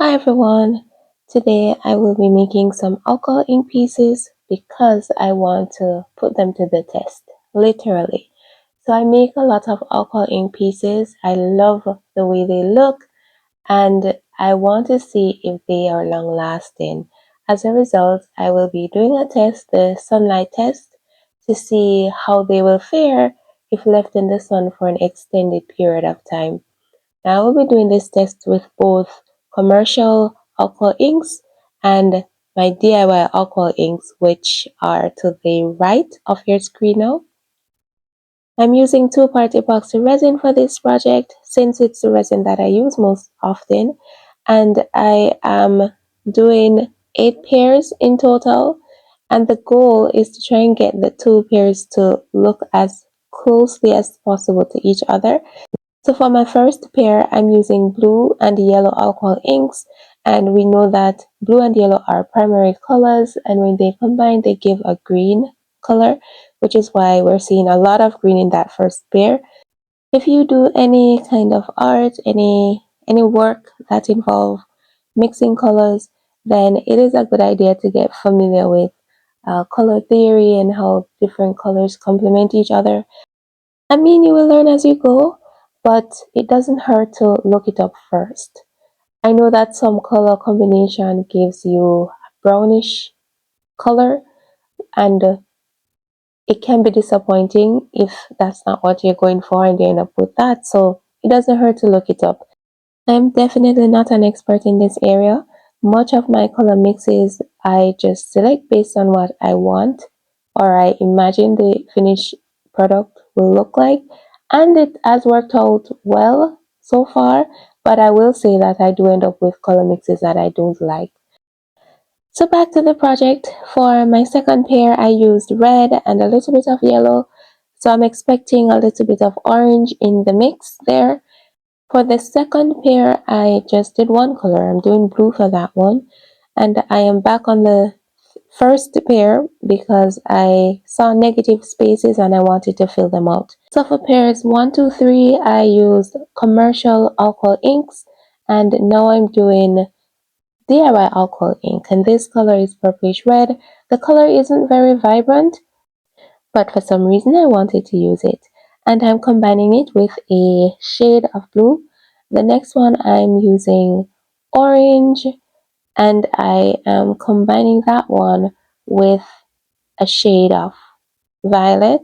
Hi everyone! Today I will be making some alcohol ink pieces because I want to put them to the test, literally. So I make a lot of alcohol ink pieces. I love the way they look and I want to see if they are long lasting. As a result, I will be doing a test, the sunlight test, to see how they will fare if left in the sun for an extended period of time. I will be doing this test with both commercial alcohol inks and my DIY alcohol inks, which are to the right of your screen now. I'm using 2-part epoxy resin for this project since it's the resin that I use most often, and I am doing 8 pairs in total, and the goal is to try and get the 2 pairs to look as closely as possible to each other. So for my first pair, I'm using blue and yellow alcohol inks, and we know that blue and yellow are primary colors, and when they combine, they give a green color, which is why we're seeing a lot of green in that first pair. If you do any kind of art, any work that involve mixing colors, then it is a good idea to get familiar with color theory and how different colors complement each other. I mean, you will learn as you go, but it doesn't hurt to look it up first. I know that some color combination gives you a brownish color, and it can be disappointing if that's not what you're going for and you end up with that. So it doesn't hurt to look it up. I'm definitely not an expert in this area. Much of my color mixes I just select based on what I want or I imagine the finished product will look like, and it has worked out well so far, but I will say that I do end up with color mixes that I don't like. So back to the project. For my second pair, I used red and a little bit of yellow, so I'm expecting a little bit of orange in the mix there. For the second pair, I just did one color. I'm doing blue for that one. And I am back on the first pair because I saw negative spaces and I wanted to fill them out. So for pairs 1, 2, 3, I used commercial alcohol inks. And now I'm doing DIY alcohol ink. And this color is purplish red. The color isn't very vibrant, but for some reason I wanted to use it. And I'm combining it with a shade of blue. The next one I'm using orange, and I am combining that one with a shade of violet.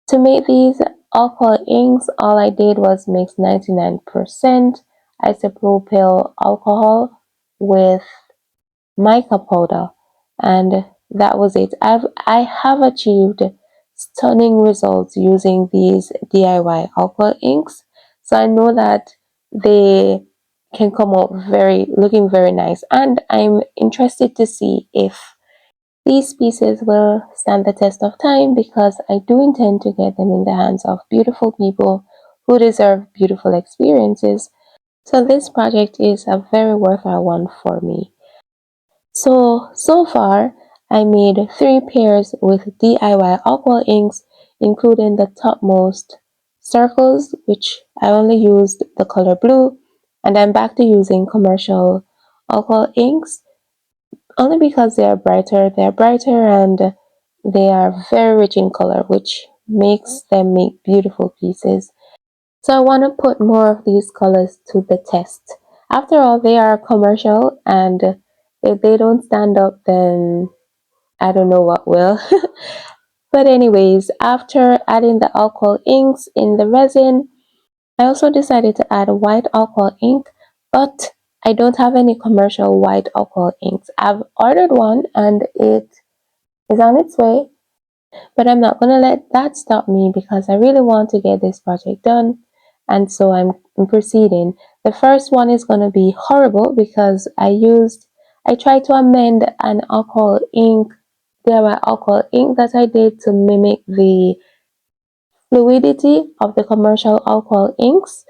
To make these alcohol inks, all I did was mix 99% isopropyl alcohol with mica powder, and that was it. I have achieved stunning results using these DIY alcohol inks, so I know that they can come out looking very nice, and I'm interested to see if these pieces will stand the test of time because I do intend to get them in the hands of beautiful people who deserve beautiful experiences. So this project is a very worthwhile one for me. So far, I made 3 pairs with DIY alcohol inks, including the topmost circles, which I only used the color blue, and I'm back to using commercial alcohol inks, only because they are brighter. They're brighter and they are very rich in color, which makes them make beautiful pieces. So I want to put more of these colors to the test. After all, they are commercial, and if they don't stand up, then I don't know what will. But anyways, after adding the alcohol inks in the resin, I also decided to add white alcohol ink, but I don't have any commercial white alcohol inks. I've ordered one and it is on its way, but I'm not going to let that stop me because I really want to get this project done, and so I'm proceeding. The first one is going to be horrible because I tried to amend an alcohol ink, DIY alcohol ink that I did to mimic the fluidity of the commercial alcohol inks,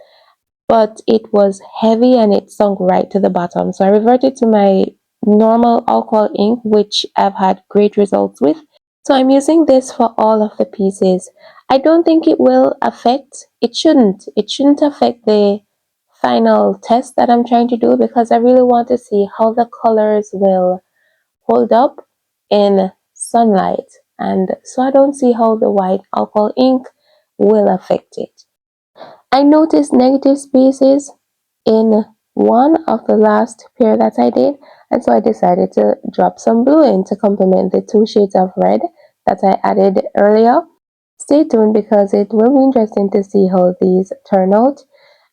but it was heavy and it sunk right to the bottom. So I reverted to my normal alcohol ink, which I've had great results with. So I'm using this for all of the pieces. I don't think it will affect, it shouldn't affect the final test that I'm trying to do because I really want to see how the colors will hold up in sunlight, and so I don't see how the white alcohol ink will affect it. I noticed negative spaces in one of the last pair that I did, and so I decided to drop some blue in to complement the 2 shades of red that I added earlier. Stay tuned because it will be interesting to see how these turn out.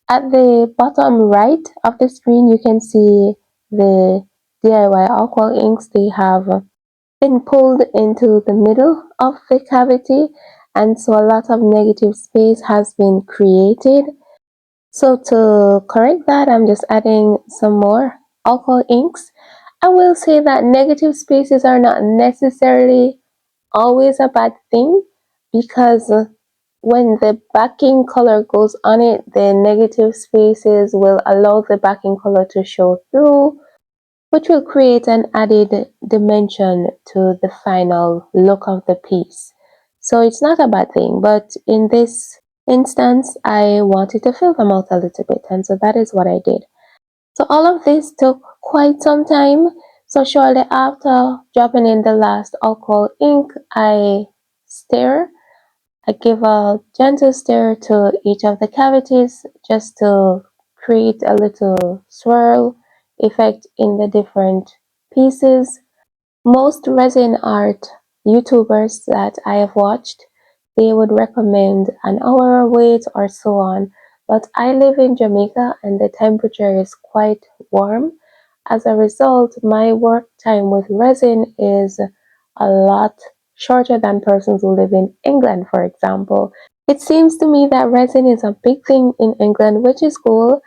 At the bottom right of the screen, you can see the DIY alcohol inks. They have been pulled into the middle of the cavity, and so a lot of negative space has been created. So to correct that, I'm just adding some more alcohol inks. I will say that negative spaces are not necessarily always a bad thing, because when the backing color goes on it, the negative spaces will allow the backing color to show through, which will create an added dimension to the final look of the piece. So it's not a bad thing, but in this instance, I wanted to fill them out a little bit, and so that is what I did. So all of this took quite some time. So shortly after dropping in the last alcohol ink, I stir. I give a gentle stir to each of the cavities just to create a little swirl effect in the different pieces. Most resin art YouTubers that I have watched, they would recommend an hour wait or so on, but I live in Jamaica and the temperature is quite warm. As a result, my work time with resin is a lot shorter than persons who live in England, for example. It seems to me that resin is a big thing in England, which is cool.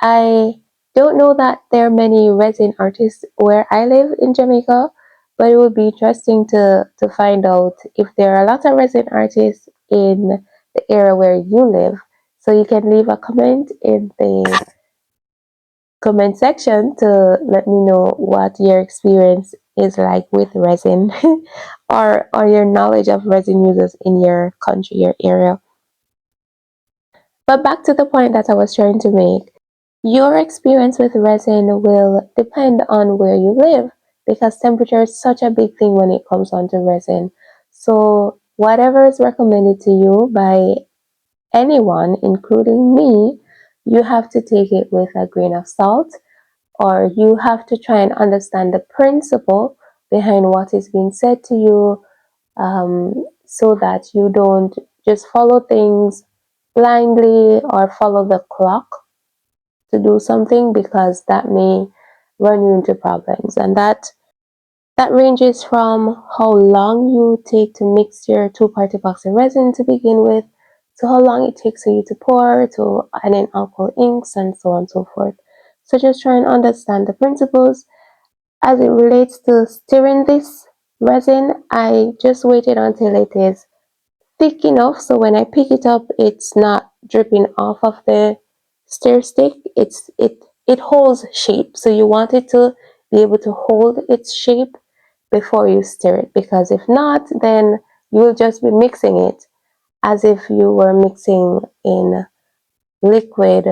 I don't know that there are many resin artists where I live in Jamaica, but it would be interesting to find out if there are a lot of resin artists in the area where you live. So you can leave a comment in the comment section to let me know what your experience is like with resin or your knowledge of resin users in your country, your area. But back to the point that I was trying to make. Your experience with resin will depend on where you live, because temperature is such a big thing when it comes onto resin. So whatever is recommended to you by anyone, including me, you have to take it with a grain of salt, or you have to try and understand the principle behind what is being said to you, so that you don't just follow things blindly or follow the clock to do something, because that may run you into problems. And that ranges from how long you take to mix your 2-part epoxy resin to begin with, to how long it takes for you to pour, to add in alcohol inks, and so on and so forth. So just try and understand the principles. As it relates to stirring this resin, I just waited until it is thick enough so when I pick it up, it's not dripping off of the stir stick. It holds shape, so you want it to be able to hold its shape before you stir it, because if not, then you will just be mixing it as if you were mixing in liquid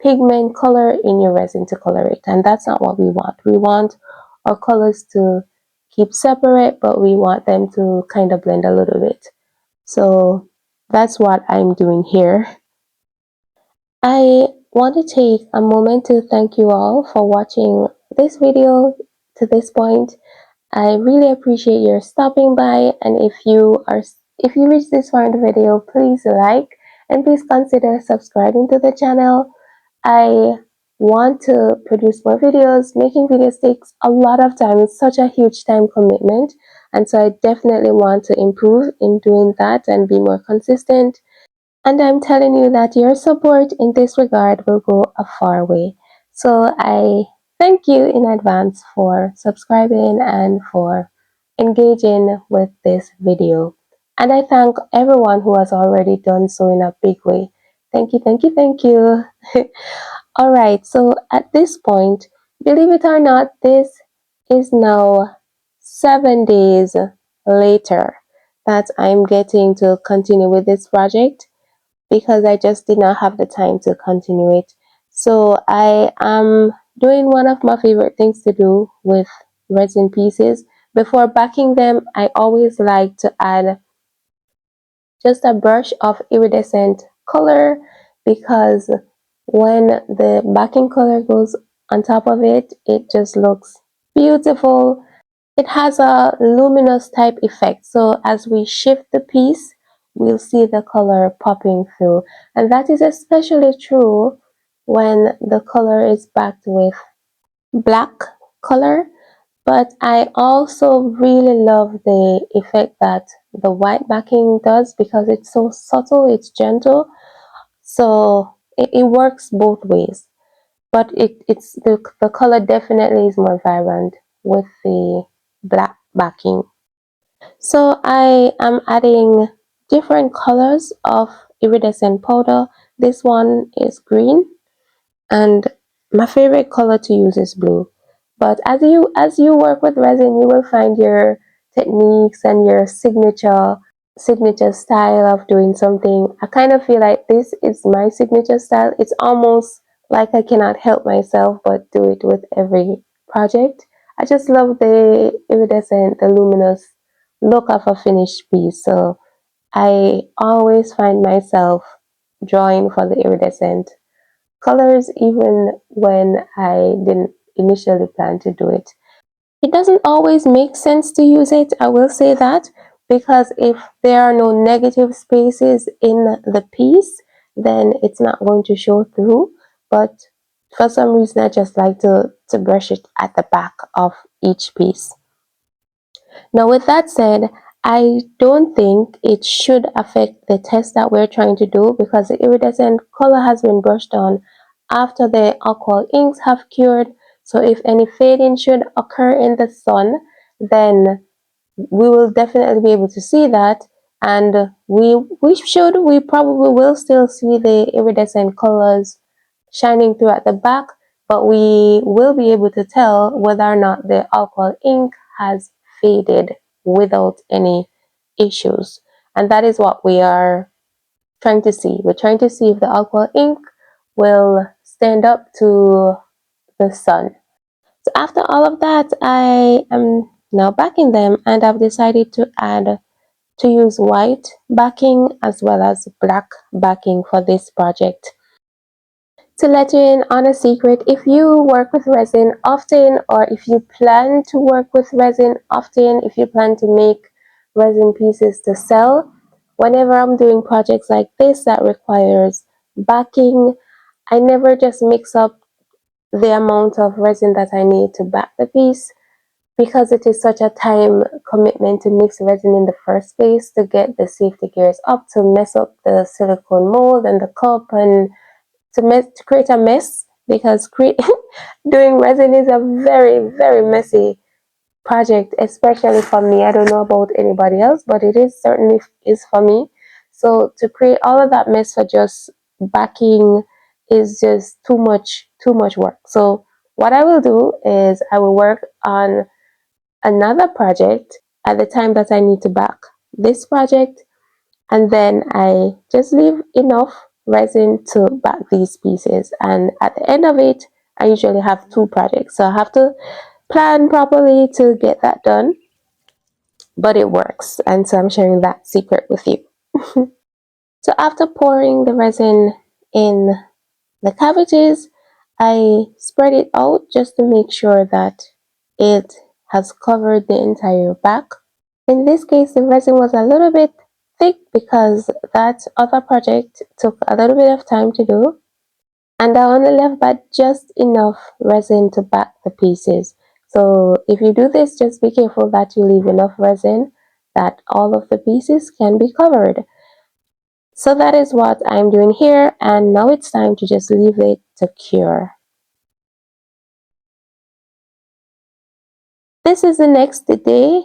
pigment color in your resin to color it, and that's not what we want. We want our colors to keep separate, but we want them to kind of blend a little bit. So that's what I'm doing here. I want to take a moment to thank you all for watching this video to this point. I really appreciate your stopping by, and if you reach this far in the video, please like and please consider subscribing to the channel. I want to produce more videos. Making videos takes a lot of time. It's such a huge time commitment, and so I definitely want to improve in doing that and be more consistent. And I'm telling you that your support in this regard will go a far way. So I thank you in advance for subscribing and for engaging with this video. And I thank everyone who has already done so in a big way. Thank you, thank you, thank you. Alright, so at this point, believe it or not, this is now 7 days later that I'm getting to continue with this project, because I just did not have the time to continue it. So I am doing one of my favorite things to do with resin pieces. Before backing them, I always like to add just a brush of iridescent color, because when the backing color goes on top of it, it just looks beautiful. It has a luminous type effect, so as we shift the piece, we'll see the color popping through. And that is especially true when the color is backed with black color. But I also really love the effect that the white backing does, because it's so subtle, it's gentle, so it works both ways. But it's the color definitely is more vibrant with the black backing. So I am adding different colors of iridescent powder. This one is green, and my favorite color to use is blue. But as you work with resin, you will find your techniques and your signature style of doing something. I kind of feel like this is my signature style. It's almost like I cannot help myself but do it with every project. I just love the iridescent, the luminous look of a finished piece. So I always find myself drawing for the iridescent colors even when I didn't initially plan to do it. It doesn't always make sense to use it, I will say that, because if there are no negative spaces in the piece, then it's not going to show through. But for some reason, I just like to brush it at the back of each piece. Now, with that said, I don't think it should affect the test that we're trying to do, because the iridescent color has been brushed on after the alcohol inks have cured. So if any fading should occur in the sun, then we will definitely be able to see that, and we probably will still see the iridescent colors shining through at the back, but we will be able to tell whether or not the alcohol ink has faded without any issues. And that is what we are trying to see. We're trying to see if the alcohol ink will stand up to the sun. So after all of that, I am now backing them, and I've decided to use white backing as well as black backing for this project. To let you in on a secret, if you work with resin often, or if you plan to work with resin often, if you plan to make resin pieces to sell, whenever I'm doing projects like this that requires backing, I never just mix up the amount of resin that I need to back the piece, because it is such a time commitment to mix resin in the first place, to get the safety gears up, to mess up the silicone mold and the cup, and to create a mess, because doing resin is a very, very messy project, especially for me. I don't know about anybody else, but it is certainly is for me. So to create all of that mess for just backing is just too much work. So what I will do is I will work on another project at the time that I need to back this project, and then I just leave enough resin to back these pieces, and at the end of it I usually have two projects, so I have to plan properly to get that done, but it works, and so I'm sharing that secret with you. So after pouring the resin in the cavities, I spread it out just to make sure that it has covered the entire back. In this case, the resin was a little bit thick because that other project took a little bit of time to do, and I only left but just enough resin to back the pieces. So if you do this, just be careful that you leave enough resin that all of the pieces can be covered. So that is what I'm doing here, and now it's time to just leave it to cure. This is the next day,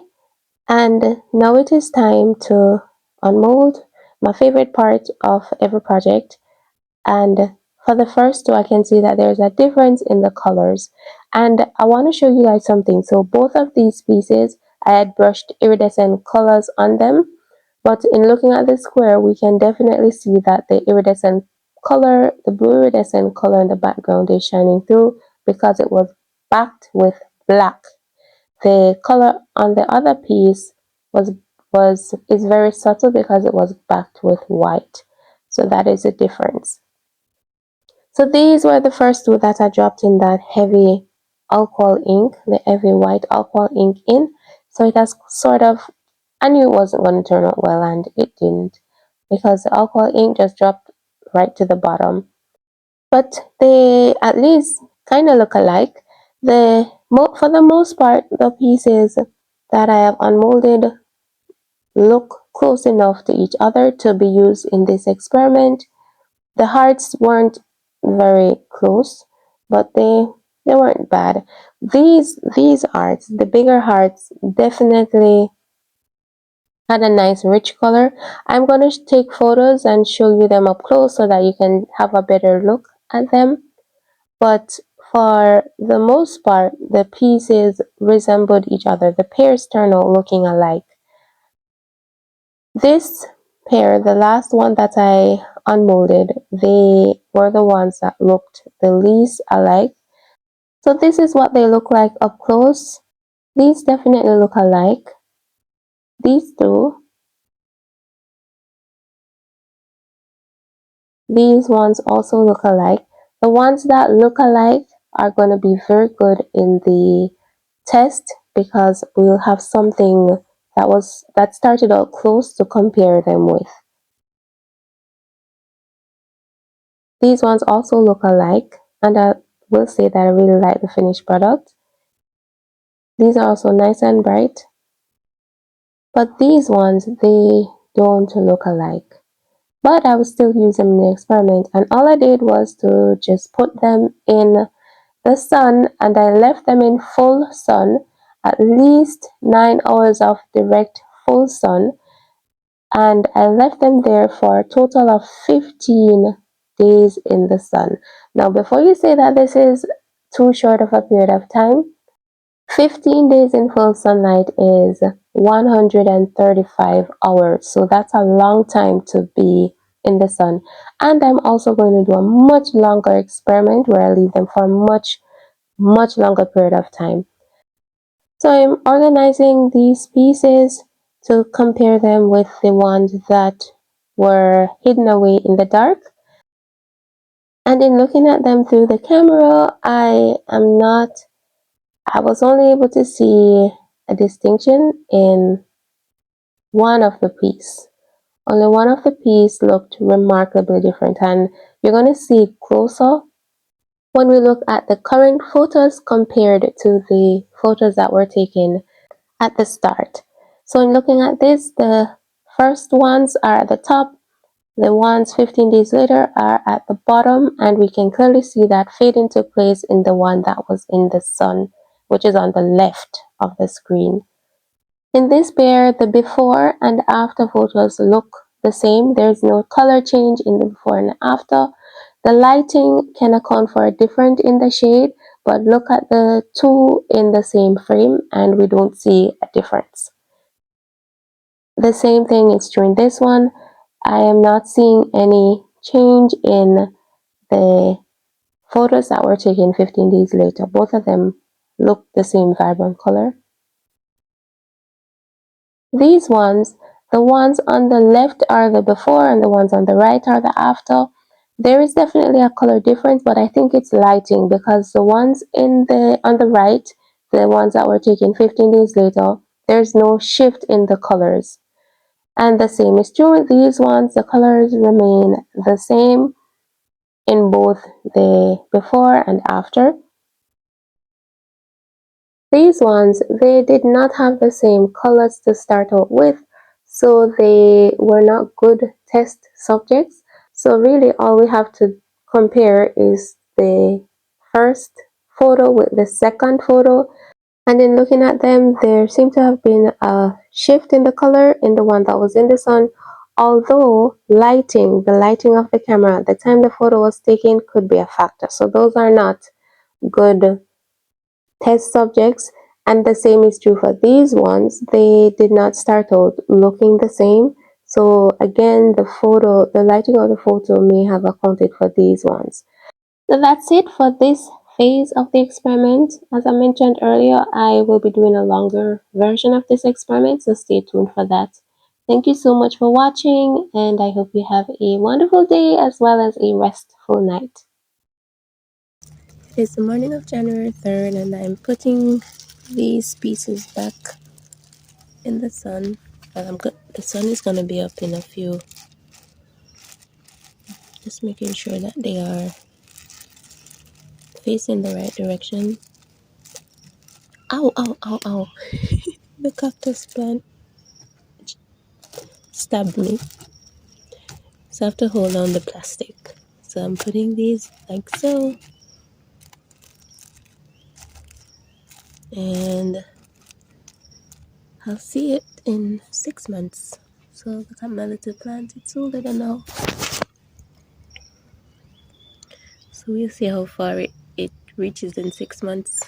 and now it is time to unmold, my favorite part of every project. And for the first two, I can see that there's a difference in the colors. And I want to show you guys something. So both of these pieces, I had brushed iridescent colors on them. But in looking at the square, we can definitely see that the iridescent color, the blue iridescent color in the background is shining through because it was backed with black. The color on the other piece is very subtle because it was backed with white. So that is a difference. So these were the first two that I dropped in that heavy alcohol ink, the heavy white alcohol ink in. So it has sort of, I knew it wasn't going to turn out well, and it didn't, because the alcohol ink just dropped right to the bottom. But they at least kind of look alike. For the most part, the pieces that I have unmolded look close enough to each other to be used in this experiment. The hearts weren't very close, but they weren't bad. These hearts, the bigger hearts, definitely had a nice rich color. I'm going to take photos and show you them up close so that you can have a better look at them. But for the most part, the pieces resembled each other. The pairs turned out looking alike. This pair, the last one that I unmolded, they were the ones that looked the least alike. So this is what they look like up close. These definitely look alike. These two. These ones also look alike. The ones that look alike are going to be very good in the test because we'll have something that started out close to compare them with. These ones also look alike, and I will say that I really like the finished product. These are also nice and bright, but these ones, they don't look alike. But I will still use them in the experiment, and all I did was to just put them in the sun, and I left them in full sun, at least 9 hours of direct full sun, and I left them there for a total of 15 days in the sun. Now, before you say that this is too short of a period of time, 15 days in full sunlight is 135 hours. So that's a long time to be in the sun. And I'm also going to do a much longer experiment where I leave them for a much longer period of time. So I'm organizing these pieces to compare them with the ones that were hidden away in the dark. And in looking at them through the camera, I was only able to see a distinction in one of the piece. Only one of the piece looked remarkably different, and you're going to see it closer when we look at the current photos compared to the photos that were taken at the start. So in looking at this, the first ones are at the top, the ones 15 days later are at the bottom, and we can clearly see that fading took place in the one that was in the sun, which is on the left of the screen. In this pair, the before and after photos look the same. There's no color change in the before and after. The lighting can account for a difference in the shade, but look at the two in the same frame and we don't see a difference. The same thing is true in this one. I am not seeing any change in the photos that were taken 15 days later. Both of them look the same vibrant color. These ones, the ones on the left are the before and the ones on the right are the after. There is definitely a color difference, but I think it's lighting because the ones on the right, the ones that were taken 15 days later, there's no shift in the colors. And the same is true with these ones. The colors remain the same in both the before and after. These ones, they did not have the same colors to start out with, so they were not good test subjects. So really all we have to compare is the first photo with the second photo. And in looking at them, there seemed to have been a shift in the color in the one that was in the sun, although the lighting of the camera at the time the photo was taken could be a factor. So those are not good test subjects, and the same is true for these ones. They did not start out looking the same, So again, the lighting of the photo may have accounted for these ones. So that's it for this phase of the experiment. As I mentioned earlier, I will be doing a longer version of this experiment, so stay tuned for that. Thank you so much for watching, and I hope you have a wonderful day as well as a restful night. It's the morning of January 3rd, and I'm putting these pieces back in the sun. The sun is going to be up in a few. Just making sure that they are facing the right direction. Ow, ow, ow, ow. The cactus plant stabbed me. So I have to hold on the plastic. So I'm putting these like so. And I'll see it in 6 months. So look at my little plant. It's older than now. So we'll see how far it reaches in 6 months.